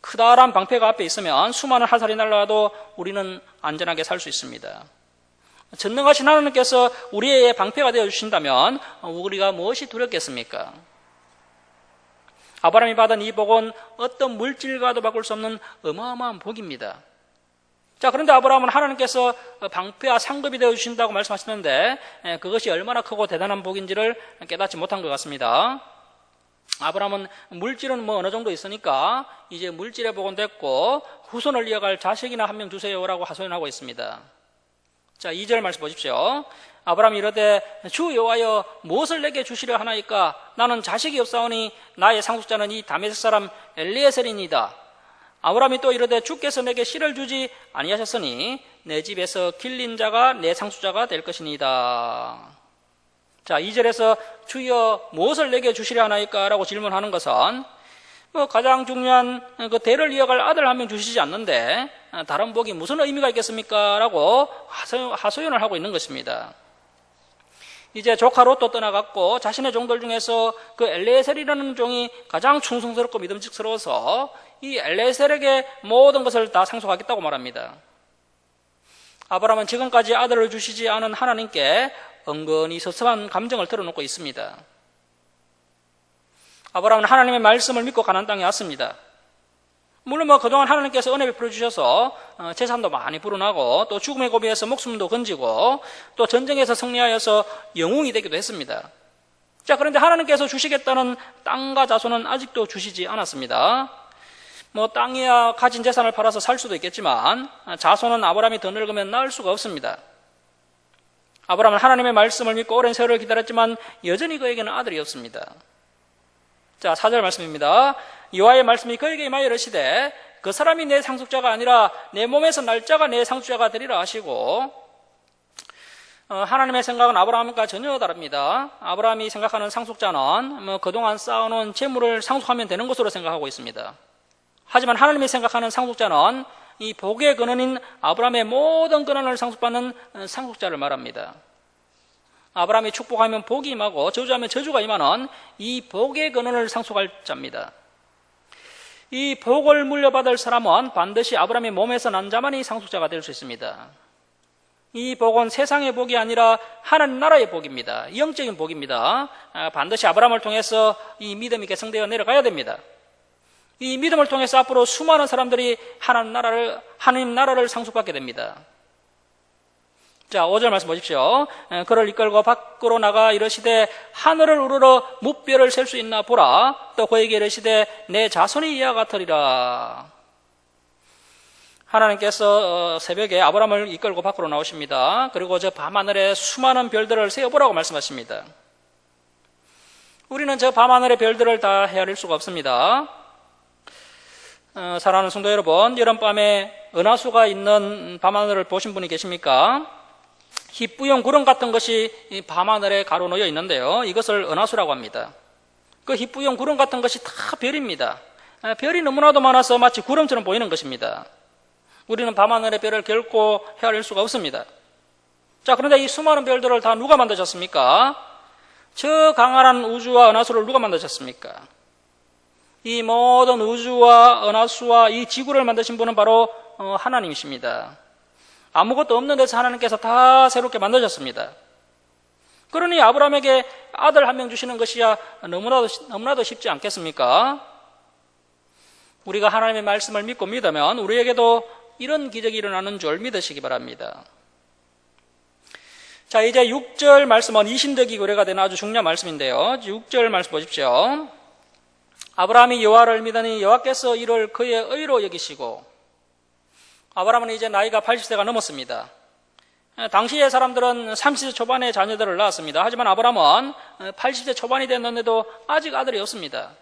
크다란 방패가 앞에 있으면 수많은 화살이 날라와도 우리는 안전하게 살 수 있습니다. 전능하신 하나님께서 우리의 방패가 되어주신다면 우리가 무엇이 두렵겠습니까? 아브라함이 받은 이 복은 어떤 물질과도 바꿀 수 없는 어마어마한 복입니다. 자, 그런데 아브라함은 하나님께서 방패와 상급이 되어주신다고 말씀하시는데 그것이 얼마나 크고 대단한 복인지를 깨닫지 못한 것 같습니다. 아브라함은 물질은 어느 정도 있으니까 이제 물질의 복은 됐고 후손을 이어갈 자식이나 한 명 주세요라고 하소연하고 있습니다. 자, 2절 말씀 보십시오. 아브라함이 이르되 주 여호와여 무엇을 내게 주시려 하나이까? 나는 자식이 없사오니 나의 상속자는 이 다메섹 사람 엘리에셀이니이다. 아브라함이 또 이르되 주께서 내게 씨를 주지 아니하셨으니 내 집에서 길린 자가 내 상속자가 될 것이니이다. 자, 2절에서 주여 무엇을 내게 주시려 하나이까? 라고 질문하는 것은 가장 중요한 그 대를 이어갈 아들 한 명 주시지 않는데 다른 복이 무슨 의미가 있겠습니까? 라고 하소연을 하고 있는 것입니다. 이제 조카 롯도 떠나갔고 자신의 종들 중에서 그 엘리에셀이라는 종이 가장 충성스럽고 믿음직스러워서 이 엘리에셀에게 모든 것을 다 상속하겠다고 말합니다. 아브라함은 지금까지 아들을 주시지 않은 하나님께 은근히 섭섭한 감정을 털어놓고 있습니다. 아브라함은 하나님의 말씀을 믿고 가나안 땅에 왔습니다. 물론 그동안 하나님께서 은혜 베풀어 주셔서 재산도 많이 불어나고 또 죽음의 고비에서 목숨도 건지고 또 전쟁에서 승리하여서 영웅이 되기도 했습니다. 자, 그런데 하나님께서 주시겠다는 땅과 자손은 아직도 주시지 않았습니다. 땅이야 가진 재산을 팔아서 살 수도 있겠지만 자손은 아브라함이 더 늙으면 낳을 수가 없습니다. 아브라함은 하나님의 말씀을 믿고 오랜 세월을 기다렸지만 여전히 그에게는 아들이 없습니다. 자, 4절 말씀입니다. 여호와의 말씀이 그에게 임하여 이르시되 그 사람이 내 상속자가 아니라 내 몸에서 날 자가 내 상속자가 되리라 하시고, 하나님의 생각은 아브라함과 전혀 다릅니다. 아브라함이 생각하는 상속자는 그동안 쌓아놓은 재물을 상속하면 되는 것으로 생각하고 있습니다. 하지만 하나님이 생각하는 상속자는 이 복의 근원인 아브라함의 모든 근원을 상속받는 상속자를 말합니다. 아브라함이 축복하면 복이 임하고 저주하면 저주가 임하는 이 복의 근원을 상속할 자입니다. 이 복을 물려받을 사람은 반드시 아브라함의 몸에서 난 자만이 상속자가 될 수 있습니다. 이 복은 세상의 복이 아니라 하나님 나라의 복입니다. 영적인 복입니다. 반드시 아브라함을 통해서 이 믿음이 개성되어 내려가야 됩니다. 이 믿음을 통해서 앞으로 수많은 사람들이 하나님 나라를 상속받게 됩니다. 자, 5절 말씀 보십시오. 그를 이끌고 밖으로 나가 이르시되 하늘을 우러러 무뼈를 셀 수 있나 보라. 또 그에게 이르시되 내 자손이 이와 같으리라. 하나님께서 새벽에 아브라함을 이끌고 밖으로 나오십니다. 그리고 저 밤하늘에 수많은 별들을 세어보라고 말씀하십니다. 우리는 저 밤하늘의 별들을 다 헤아릴 수가 없습니다. 사랑하는 성도 여러분, 여름밤에 은하수가 있는 밤하늘을 보신 분이 계십니까? 희뿌연 구름 같은 것이 밤하늘에 가로놓여 있는데요, 이것을 은하수라고 합니다. 그 희뿌연 구름 같은 것이 다 별입니다. 별이 너무나도 많아서 마치 구름처럼 보이는 것입니다. 우리는 밤하늘의 별을 결코 헤아릴 수가 없습니다. 자, 그런데 이 수많은 별들을 다 누가 만드셨습니까? 저 강한 우주와 은하수를 누가 만드셨습니까? 이 모든 우주와 은하수와 이 지구를 만드신 분은 바로 하나님이십니다. 아무것도 없는 데서 하나님께서 다 새롭게 만드셨습니다. 그러니 아브라함에게 아들 한 명 주시는 것이야 너무나도 쉽지 않겠습니까? 우리가 하나님의 말씀을 믿고 믿으면 우리에게도 이런 기적이 일어나는 줄 믿으시기 바랍니다. 자, 이제 6절 말씀은 이신덕이 고려가 되는 아주 중요한 말씀인데요. 6절 말씀 보십시오. 아브라함이 여호와를 믿으니 여호와께서 이를 그의 의로 여기시고, 아브라함은 이제 나이가 80세가 넘었습니다. 당시의 사람들은 30세 초반에 자녀들을 낳았습니다. 하지만 아브라함은 80세 초반이 됐는데도 아직 아들이 없습니다.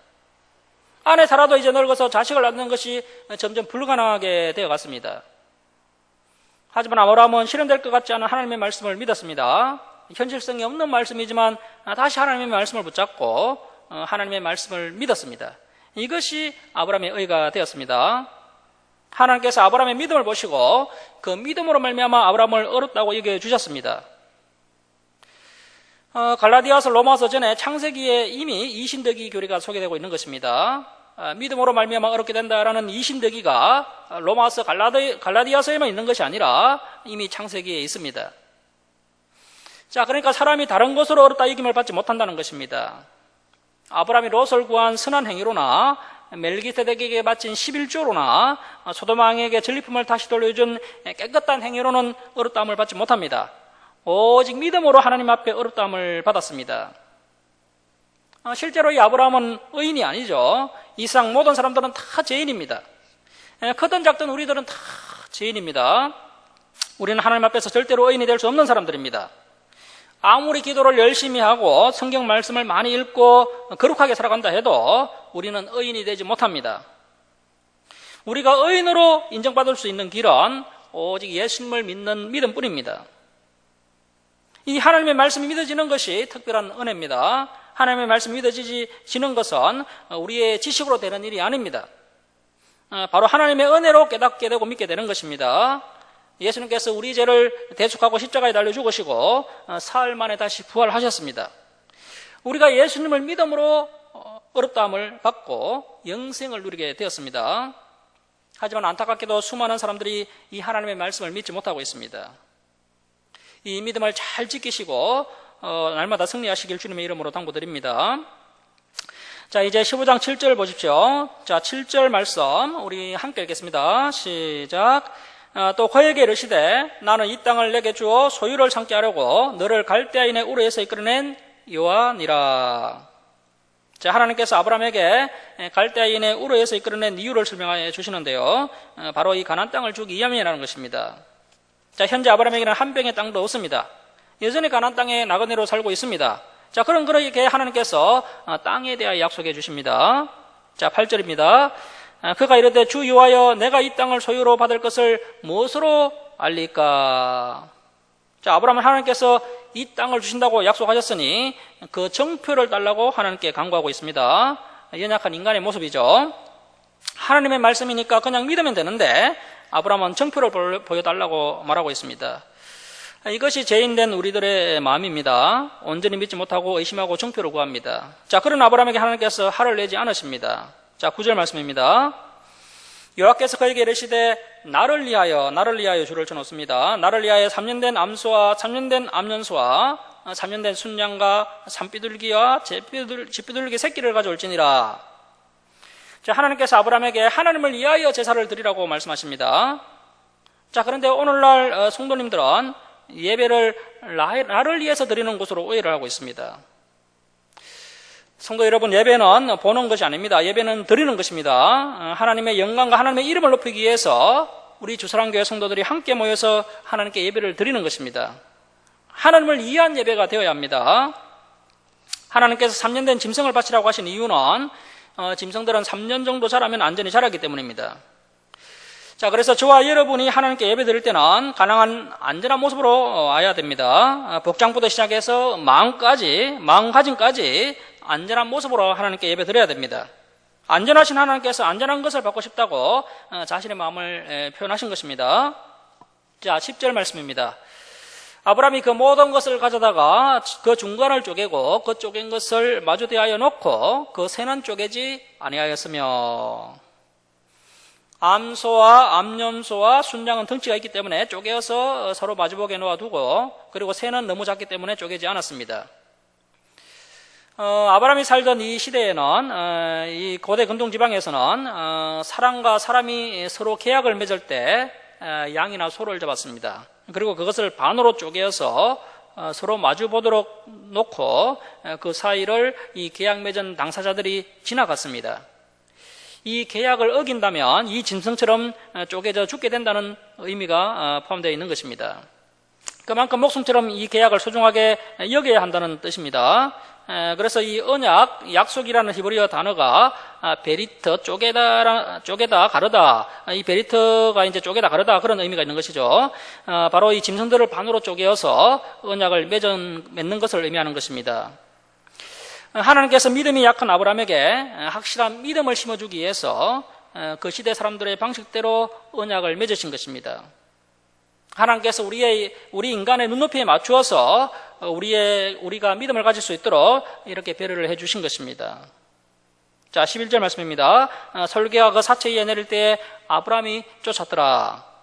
아내 사라도 이제 늙어서 자식을 낳는 것이 점점 불가능하게 되어갔습니다. 하지만 아브라함은 실현될 것 같지 않은 하나님의 말씀을 믿었습니다. 현실성이 없는 말씀이지만 다시 하나님의 말씀을 붙잡고 하나님의 말씀을 믿었습니다. 이것이 아브라함의 의가 되었습니다. 하나님께서 아브라함의 믿음을 보시고 그 믿음으로 말미암아 아브라함을 얻었다고 여겨 주셨습니다. 갈라디아서 로마서 전에 창세기에 이미 이신덕이 교리가 소개되고 있는 것입니다. 믿음으로 말미암아 얻게 된다라는 이신덕이가 로마서 갈라디아서에만 있는 것이 아니라 이미 창세기에 있습니다. 자, 그러니까 사람이 다른 것으로 얻었다 이김을 받지 못한다는 것입니다. 아브라함이 롯을 구한 선한 행위로나 멜기세덱에게 바친 11조로나 소돔왕에게 전리품을 다시 돌려준 깨끗한 행위로는 얻었다함을 받지 못합니다. 오직 믿음으로 하나님 앞에 얻었다함을 받았습니다. 실제로 이 아브라함은 의인이 아니죠. 이 세상 모든 사람들은 다 죄인입니다. 크든 작든 우리들은 다 죄인입니다. 우리는 하나님 앞에서 절대로 의인이 될 수 없는 사람들입니다. 아무리 기도를 열심히 하고 성경 말씀을 많이 읽고 거룩하게 살아간다 해도 우리는 의인이 되지 못합니다. 우리가 의인으로 인정받을 수 있는 길은 오직 예수님을 믿는 믿음뿐입니다. 이 하나님의 말씀이 믿어지는 것이 특별한 은혜입니다. 하나님의 말씀이 믿어지는 것은 우리의 지식으로 되는 일이 아닙니다. 바로 하나님의 은혜로 깨닫게 되고 믿게 되는 것입니다. 예수님께서 우리 죄를 대속하고 십자가에 달려 죽으시고 사흘 만에 다시 부활하셨습니다. 우리가 예수님을 믿음으로 어렵다함을 받고 영생을 누리게 되었습니다. 하지만 안타깝게도 수많은 사람들이 이 하나님의 말씀을 믿지 못하고 있습니다. 이 믿음을 잘 지키시고 날마다 승리하시길 주님의 이름으로 당부드립니다. 자, 이제 15장 7절 보십시오. 자, 7절 말씀 우리 함께 읽겠습니다. 시작. 또 그에게 이르시되 나는 이 땅을 내게 주어 소유를 삼게 하려고 너를 갈대아인의 우르에서 이끌어낸 여호와니라. 자, 하나님께서 아브라함에게 갈대아인의 우르에서 이끌어낸 이유를 설명해 주시는데요. 바로 이 가나안 땅을 주기 위함이라는 것입니다. 자, 현재 아브라함에게는 한 병의 땅도 없습니다. 여전히 가나안 땅에 나그네로 살고 있습니다. 자, 그렇게 하나님께서 땅에 대하여 약속해 주십니다. 자, 8절입니다. 그가 이르되 주 여호와여 내가 이 땅을 소유로 받을 것을 무엇으로 알리까? 자, 아브라함은 하나님께서 이 땅을 주신다고 약속하셨으니 그 정표를 달라고 하나님께 간구하고 있습니다. 연약한 인간의 모습이죠. 하나님의 말씀이니까 그냥 믿으면 되는데 아브라함은 정표를 보여달라고 말하고 있습니다. 이것이 죄인된 우리들의 마음입니다. 온전히 믿지 못하고 의심하고 정표를 구합니다. 자, 그런 아브라함에게 하나님께서 화를 내지 않으십니다. 자, 9절 말씀입니다. 여호와께서 그에게 이르시되 나를 위하여 줄을 쳐놓습니다. 나를 위하여 3년 된 암소와 3년 된 암연소와 3년 된 순양과 산비둘기와 집비둘기 새끼를 가져올지니라. 자, 하나님께서 아브라함에게 하나님을 위하여 제사를 드리라고 말씀하십니다. 자, 그런데 오늘날 성도님들은 예배를 나를 위해서 드리는 것으로 오해를 하고 있습니다. 성도 여러분, 예배는 보는 것이 아닙니다. 예배는 드리는 것입니다. 하나님의 영광과 하나님의 이름을 높이기 위해서 우리 주사랑교회 성도들이 함께 모여서 하나님께 예배를 드리는 것입니다. 하나님을 위한 예배가 되어야 합니다. 하나님께서 3년 된 짐승을 바치라고 하신 이유는 짐승들은 3년 정도 자라면 안전히 자라기 때문입니다. 자, 그래서 저와 여러분이 하나님께 예배 드릴 때는 가능한 안전한 모습으로 와야 됩니다. 복장부터 시작해서 마음가짐까지 안전한 모습으로 하나님께 예배 드려야 됩니다. 안전하신 하나님께서 안전한 것을 받고 싶다고 자신의 마음을 표현하신 것입니다. 자, 10절 말씀입니다. 아브라함이 그 모든 것을 가져다가 그 중간을 쪼개고 그 쪼갠 것을 마주 대하여 놓고 그 새는 쪼개지 아니하였으며. 암소와 암염소와 순양은 덩치가 있기 때문에 쪼개어서 서로 마주보게 놓아두고, 그리고 새는 너무 작기 때문에 쪼개지 않았습니다. 아브라함이 살던 이 시대에는, 이 고대 근동 지방에서는 사람과 사람이 서로 계약을 맺을 때 양이나 소를 잡았습니다. 그리고 그것을 반으로 쪼개어서 서로 마주 보도록 놓고 그 사이를 이 계약 맺은 당사자들이 지나갔습니다. 이 계약을 어긴다면 이 짐승처럼 쪼개져 죽게 된다는 의미가 포함되어 있는 것입니다. 그만큼 목숨처럼 이 계약을 소중하게 여겨야 한다는 뜻입니다. 그래서 이 언약, 약속이라는 히브리어 단어가 베리트, 쪼개다, 가르다, 이 베리트가 이제 쪼개다, 가르다 그런 의미가 있는 것이죠. 바로 이 짐승들을 반으로 쪼개어서 언약을 맺는 것을 의미하는 것입니다. 하나님께서 믿음이 약한 아브라함에게 확실한 믿음을 심어주기 위해서 그 시대 사람들의 방식대로 언약을 맺으신 것입니다. 하나님께서 우리 인간의 눈높이에 맞추어서 우리가 믿음을 가질 수 있도록 이렇게 배려를 해주신 것입니다. 자, 11절 말씀입니다. 솔개가 그 사체 위에 내릴 때에 아브라함이 쫓았더라.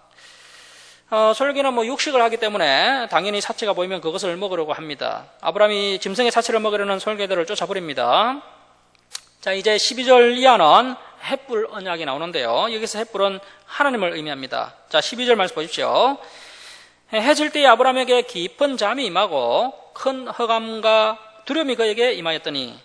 솔개는 육식을 하기 때문에 당연히 사체가 보이면 그것을 먹으려고 합니다. 아브라함이 짐승의 사체를 먹으려는 솔개들을 쫓아버립니다. 자, 이제 12절 이하는 햇불 언약이 나오는데요. 여기서 햇불은 하나님을 의미합니다. 자, 12절 말씀 보십시오. 해질 때에 아브라함에게 깊은 잠이 임하고 큰 허감과 두려움이 그에게 임하였더니,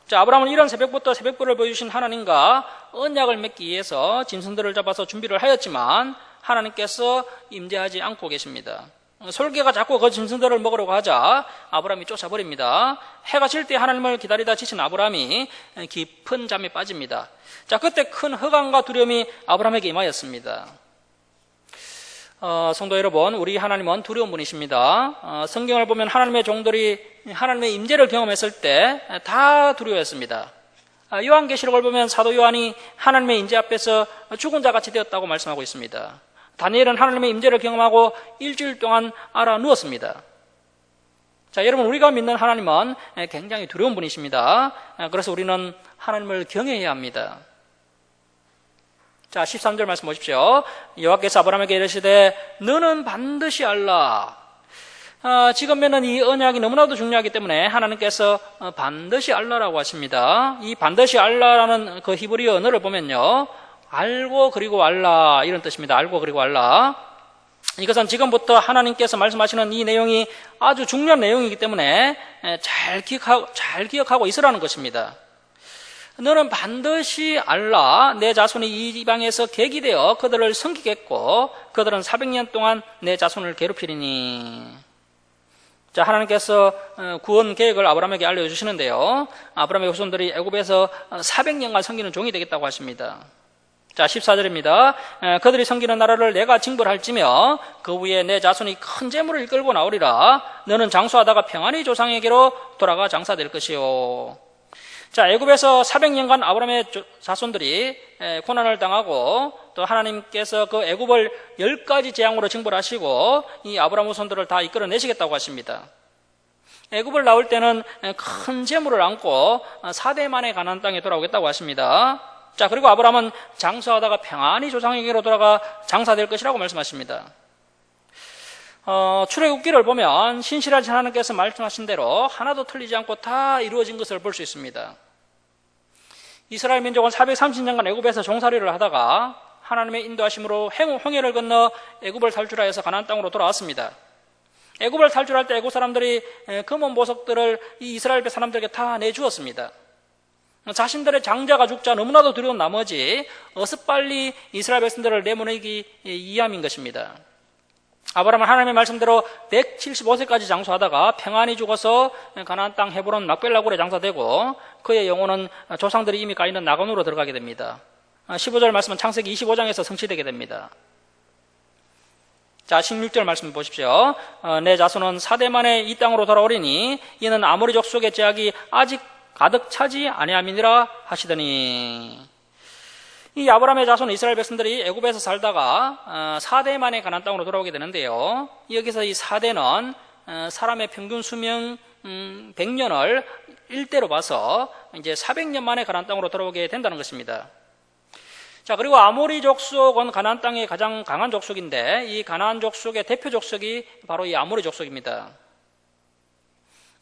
자, 아브라함은 이런 새벽부터 새벽불을 보여주신 하나님과 언약을 맺기 위해서 짐승들을 잡아서 준비를 하였지만 하나님께서 임재하지 않고 계십니다. 솔개가 자꾸 그 짐승들을 먹으려고 하자 아브라함이 쫓아버립니다. 해가 질 때 하나님을 기다리다 지친 아브라함이 깊은 잠에 빠집니다. 자, 그때 큰 허감과 두려움이 아브라함에게 임하였습니다. 성도 여러분, 우리 하나님은 두려운 분이십니다. 성경을 보면 하나님의 종들이 하나님의 임재를 경험했을 때 다 두려워했습니다. 요한계시록을 보면 사도 요한이 하나님의 임재 앞에서 죽은 자같이 되었다고 말씀하고 있습니다. 다니엘은 하나님의 임재를 경험하고 일주일 동안 알아 누웠습니다. 자, 여러분, 우리가 믿는 하나님은 굉장히 두려운 분이십니다. 그래서 우리는 하나님을 경외해야 합니다. 자, 13절 말씀 보십시오. 여호와께서 아브라함에게 이르시되 너는 반드시 알라. 지금에는 이 언약이 너무나도 중요하기 때문에 하나님께서 반드시 알라라고 하십니다. 이 반드시 알라라는 그 히브리어 언어를 보면요, 알고 그리고 알라 이런 뜻입니다. 알고 그리고 알라. 이것은 지금부터 하나님께서 말씀하시는 이 내용이 아주 중요한 내용이기 때문에 잘 기억하고 있으라는 것입니다. 너는 반드시 알라. 내 자손이 이 이방에서 객이되어 그들을 섬기겠고 그들은 400년 동안 내 자손을 괴롭히리니. 자, 하나님께서 구원 계획을 아브라함에게 알려주시는데요, 아브라함의 후손들이 애굽에서 400년간 섬기는 종이 되겠다고 하십니다. 자, 14절입니다. 그들이 섬기는 나라를 내가 징벌할지며 그 위에 내 자손이 큰 재물을 이끌고 나오리라. 너는 장수하다가 평안히 조상에게로 돌아가 장사될 것이요. 자, 애굽에서 400년간 아브라함의 자손들이 고난을 당하고 또 하나님께서 그 애굽을 10가지 재앙으로 징벌하시고 이 아브라함 후손들을 다 이끌어내시겠다고 하십니다. 애굽을 나올 때는 큰 재물을 안고 4대 만에 가나안 땅에 돌아오겠다고 하십니다. 자, 그리고 아브라함은 장수하다가 평안히 조상에게로 돌아가 장사될 것이라고 말씀하십니다. 출애굽기를 보면 신실하신 하나님께서 말씀하신 대로 하나도 틀리지 않고 다 이루어진 것을 볼 수 있습니다. 이스라엘 민족은 430년간 애굽에서 종살이를 하다가 하나님의 인도하심으로 홍해를 건너 애굽을 탈출하여서 가나안 땅으로 돌아왔습니다. 애굽을 탈출할 때 애굽 사람들이 금은 보석들을 이 이스라엘 사람들에게 다 내주었습니다. 자신들의 장자가 죽자 너무나도 두려운 나머지 어서 빨리 이스라엘 백성들을 내보내기 이함인 것입니다. 아브라함은 하나님의 말씀대로 175세까지 장수하다가 평안히 죽어서 가나안 땅 헤브론 막벨라굴에 장사되고 그의 영혼은 조상들이 이미 가 있는 나간으로 들어가게 됩니다. 15절 말씀은 창세기 25장에서 성취되게 됩니다. 자, 16절 말씀 보십시오. 내 자손은 4대 만에 이 땅으로 돌아오리니 이는 아모리 족속의 제약이 아직 가득 차지 아니함이니라 하시더니. 이 아브라함의 자손 이스라엘 백성들이 애굽에서 살다가 4대 만에 가나안 땅으로 돌아오게 되는데요, 여기서 이 4대는 사람의 평균 수명 100년을 1대로 봐서 이제 400년 만에 가나안 땅으로 돌아오게 된다는 것입니다. 자, 그리고 아모리 족속은 가나안 땅의 가장 강한 족속인데 이 가나안 족속의 대표 족속이 바로 이 아모리 족속입니다.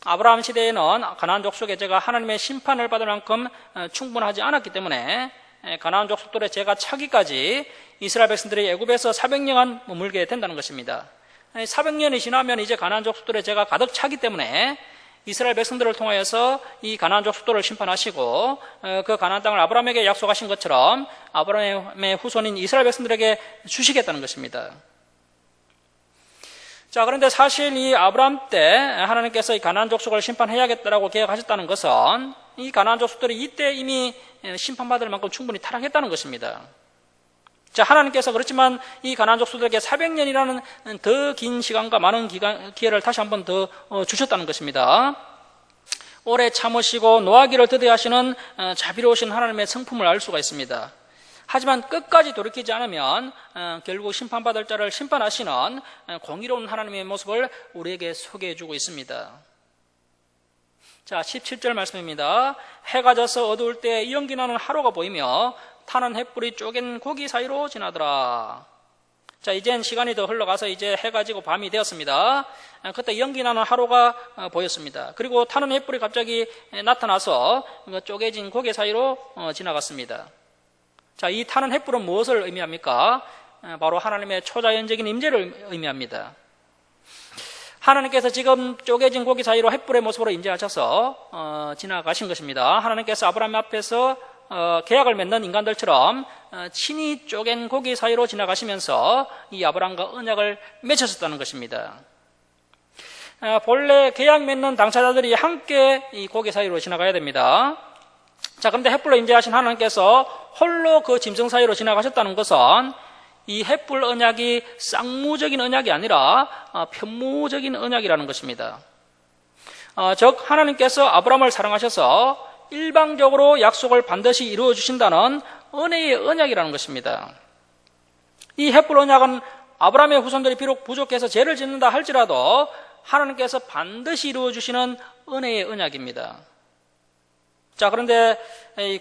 아브라함 시대에는 가나안 족속의 죄가 하나님의 심판을 받을 만큼 충분하지 않았기 때문에 가나안 족속들의 죄가 차기까지 이스라엘 백성들이 애굽에서 400년 머물게 된다는 것입니다. 400년이 지나면 이제 가나안 족속들의 죄가 가득 차기 때문에 이스라엘 백성들을 통하여서 이 가나안 족속들을 심판하시고 그 가나안 땅을 아브라함에게 약속하신 것처럼 아브라함의 후손인 이스라엘 백성들에게 주시겠다는 것입니다. 자, 그런데 사실 이 아브라함 때 하나님께서 이 가나안 족속을 심판해야겠다라고 계획하셨다는 것은 이 가나안 족속들이 이때 이미 심판받을 만큼 충분히 타락했다는 것입니다. 자, 하나님께서 그렇지만 이 가나안 족속들에게 400년이라는 더 긴 시간과 많은 기회를 다시 한번 더 주셨다는 것입니다. 오래 참으시고 노하기를 더디하시는 자비로우신 하나님의 성품을 알 수가 있습니다. 하지만 끝까지 돌이키지 않으면 결국 심판받을 자를 심판하시는 공의로운 하나님의 모습을 우리에게 소개해 주고 있습니다. 자, 17절 말씀입니다. 해가 져서 어두울 때 연기나는 하루가 보이며 타는 횃불이 쪼갠 고기 사이로 지나더라. 자, 이젠 시간이 더 흘러가서 이제 해가 지고 밤이 되었습니다. 그때 연기나는 하루가 보였습니다. 그리고 타는 횃불이 갑자기 나타나서 쪼개진 고기 사이로 지나갔습니다. 자, 이 타는 횃불은 무엇을 의미합니까? 바로 하나님의 초자연적인 임재를 의미합니다. 하나님께서 지금 쪼개진 고기 사이로 횃불의 모습으로 임재하셔서 지나가신 것입니다. 하나님께서 아브라함 앞에서 계약을 맺는 인간들처럼 친히 쪼갠 고기 사이로 지나가시면서 이 아브라함과 언약을 맺으셨다는 것입니다. 본래 계약 맺는 당사자들이 함께 이 고기 사이로 지나가야 됩니다. 자, 그런데 횃불로 임재하신 하나님께서 홀로 그 짐승 사이로 지나가셨다는 것은 이 횃불 언약이 쌍무적인 언약이 아니라 편무적인 언약이라는 것입니다. 즉 하나님께서 아브라함을 사랑하셔서 일방적으로 약속을 반드시 이루어 주신다는 은혜의 언약이라는 것입니다. 이 횃불 언약은 아브라함의 후손들이 비록 부족해서 죄를 짓는다 할지라도 하나님께서 반드시 이루어 주시는 은혜의 언약입니다. 자, 그런데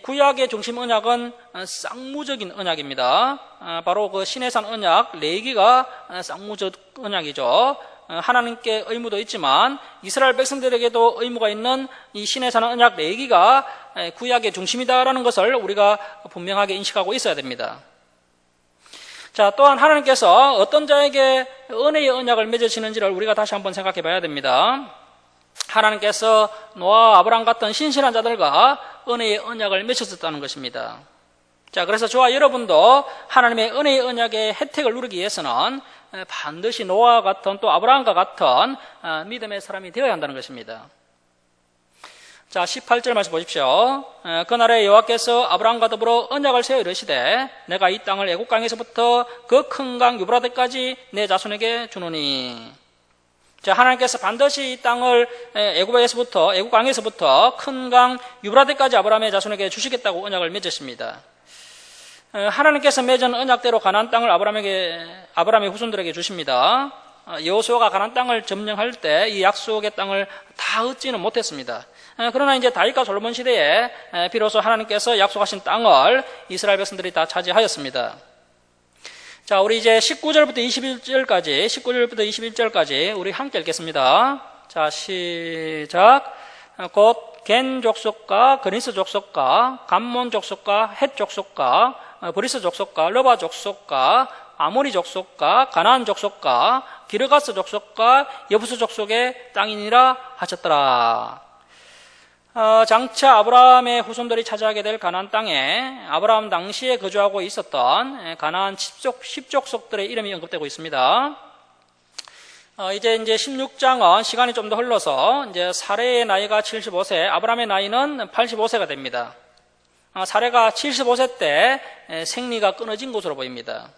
구약의 중심 언약은 쌍무적인 언약입니다. 바로 그 시내산 언약 레위기가 쌍무적 언약이죠. 하나님께 의무도 있지만 이스라엘 백성들에게도 의무가 있는 이 시내산 언약 레위기가 구약의 중심이다라는 것을 우리가 분명하게 인식하고 있어야 됩니다. 자, 또한 하나님께서 어떤 자에게 은혜의 언약을 맺으시는지를 우리가 다시 한번 생각해 봐야 됩니다. 하나님께서 노아와 아브라함 같은 신실한 자들과 은혜의 언약을 맺으셨다는 것입니다. 자, 그래서 저와 여러분도 하나님의 은혜의 언약의 혜택을 누리기 위해서는 반드시 노아와 같은 또 아브라함과 같은 믿음의 사람이 되어야 한다는 것입니다. 자, 18절 말씀 보십시오. 그날에 여호와께서 아브라함과 더불어 언약을 세워 이르시되 내가 이 땅을 애국 강에서부터 그 큰 강 유브라데까지 내 자손에게 주노니. 자, 하나님께서 반드시 이 땅을 애국 강에서부터 큰 강 유브라데까지 아브라함의 자손에게 주시겠다고 언약을 맺으십니다. 하나님께서 맺은 언약대로 가나안 땅을 아브라함의 후손들에게 주십니다. 여호수아가 가나안 땅을 점령할 때 이 약속의 땅을 다 얻지는 못했습니다. 그러나 이제 다윗과 솔로몬 시대에 비로소 하나님께서 약속하신 땅을 이스라엘 백성들이 다 차지하였습니다. 자, 우리 이제 19절부터 21절까지 우리 함께 읽겠습니다. 자, 시작. 곧 겐 족속과 그니스 족속과 감몬 족속과 헷 족속과 브리스 족속과 러바 족속과 아모리 족속과 가나안 족속과 기르가스 족속과 여부스 족속의 땅이니라 하셨더라. 장차 아브라함의 후손들이 차지하게 될 가나안 땅에 아브라함 당시에 거주하고 있었던 가나안 10족속들의 이름이 언급되고 있습니다. 이제 16장은 시간이 좀 더 흘러서 이제 사레의 나이가 75세, 아브라함의 나이는 85세가 됩니다. 사레가 75세 때 생리가 끊어진 것으로 보입니다.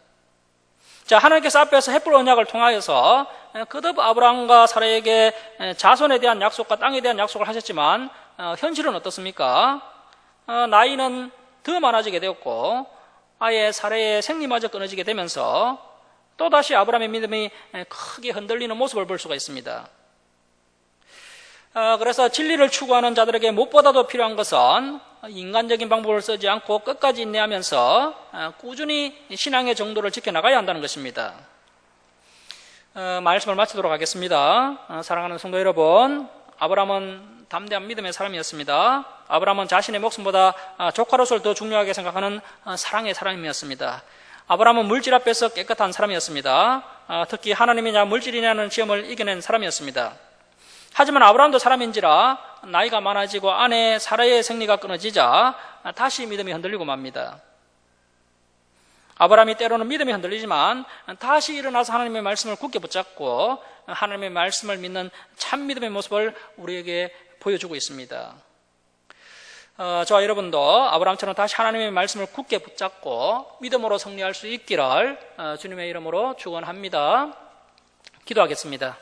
자, 하나님께서 앞에서 헷불 언약을 통하여서 거듭 아브라함과 사레에게 자손에 대한 약속과 땅에 대한 약속을 하셨지만 현실은 어떻습니까? 나이는 더 많아지게 되었고 아예 사레의 생리마저 끊어지게 되면서 또다시 아브라함의 믿음이 크게 흔들리는 모습을 볼 수가 있습니다. 그래서 진리를 추구하는 자들에게 무엇보다도 필요한 것은 인간적인 방법을 쓰지 않고 끝까지 인내하면서 꾸준히 신앙의 정도를 지켜나가야 한다는 것입니다. 말씀을 마치도록 하겠습니다. 사랑하는 성도 여러분, 아브라함은 담대한 믿음의 사람이었습니다. 아브라함은 자신의 목숨보다 조카로서를 더 중요하게 생각하는 사랑의 사람이었습니다. 아브라함은 물질 앞에서 깨끗한 사람이었습니다. 특히 하나님이냐 물질이냐는 시험을 이겨낸 사람이었습니다. 하지만 아브라함도 사람인지라 나이가 많아지고 아내 사라의 생리가 끊어지자 다시 믿음이 흔들리고 맙니다. 아브라함이 때로는 믿음이 흔들리지만 다시 일어나서 하나님의 말씀을 굳게 붙잡고 하나님의 말씀을 믿는 참 믿음의 모습을 우리에게 보여주고 있습니다. 저와 여러분도 아브라함처럼 다시 하나님의 말씀을 굳게 붙잡고 믿음으로 승리할 수 있기를 주님의 이름으로 축원합니다. 기도하겠습니다.